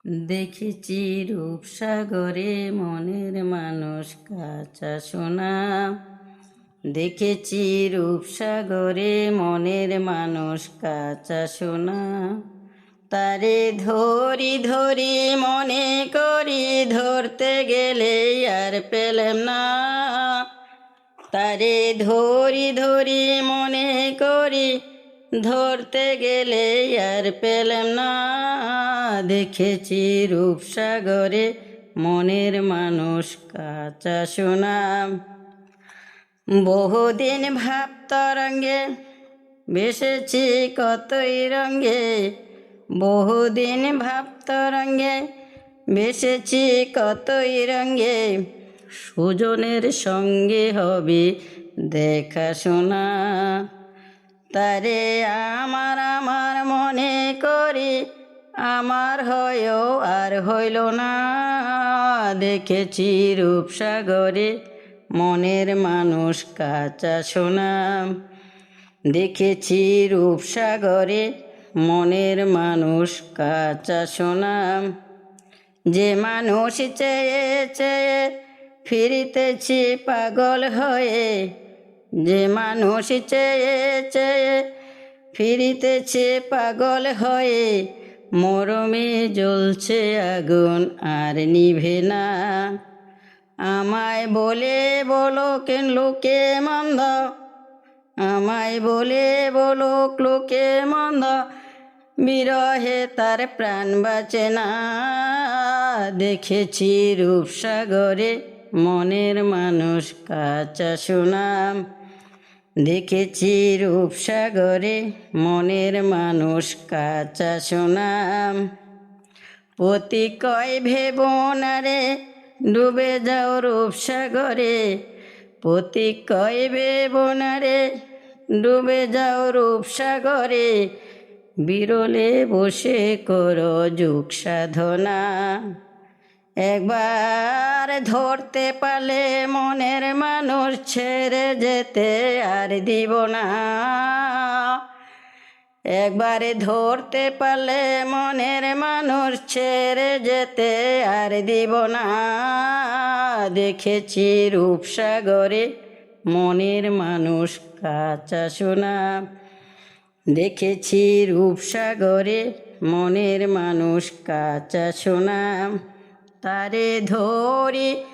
দেখেছি রূপসাগরে মনের মানুষ কাঁচা সোনা। দেখেছি রূপসাগরে মনের মানুষ কাঁচা সোনা। তারে ধরি ধরি মনে করি ধরতে গেলে আর পেলাম না। তারে ধরি ধরি মনে করি ধরতে গেলে আর পেলাম না। দেখেছি রূপসাগরে মনের মানুষ কাঁচা সোনা। বহুদিন ভাব তরঙ্গে ভেসেছি কতই রঙ্গে। বহুদিন ভাব তরঙ্গে ভেসেছি কতই রঙ্গে। সুজনের সঙ্গে হবে দেখাশোনা। তারে আমার আমার মনে করি আমার হয়েও আর হইল না। দেখেছি রূপসাগরে মনের মানুষ কাঁচা সোনা। দেখেছি রূপসাগরে মনের মানুষ কাঁচা সোনা। যে মানুষ চেয়ে চেয়ে ফিরিতেছি পাগল হয়ে। যে মানুষ চেয়ে চেয়ে ফিরিতেছে পাগল হয়ে। মরমে জ্বলছে আগুন আর নিভে না। আমায় বলে বলো কেন লোকে মন্দ। আমায় বলে বলো লোকে মন্দ। বিরহে তার প্রাণ বাঁচে না। দেখেছি রূপসাগরে মনের মানুষ কাঁচা সোনা। দেখেছি রূপসাগরে মনের মানুষ কাঁচা সোনা। পতি কয় ভেবো না রে ডুবে যাও রূপসাগরে। পতি কয় ভেবো না রে ডুবে যাও রূপসাগরে। বিরলে বসে করো যোগ সাধনা। একবার ধরতে পারলে মনের মানুষ ছেড়ে যেতে আর দিব না। একবারে ধরতে পারলে মনের মানুষ ছেড়ে যেতে আর দিব না। দেখেছি রূপসাগরে মনের মানুষ কাঁচা সোনা। দেখেছি রূপসাগরে মনের মানুষ কাঁচা সোনা। তারে ধরি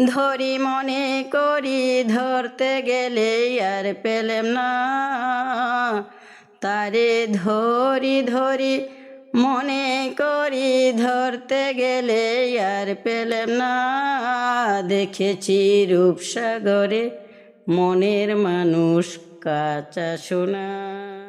ধরি মনে করি ধরতে গেলে আর পেলাম না। তারে ধরি ধরি মনে করি ধরতে গেলে আর পেলাম না। দেখেছি রূপসাগরে মনের মানুষ কাঁচা সোনা।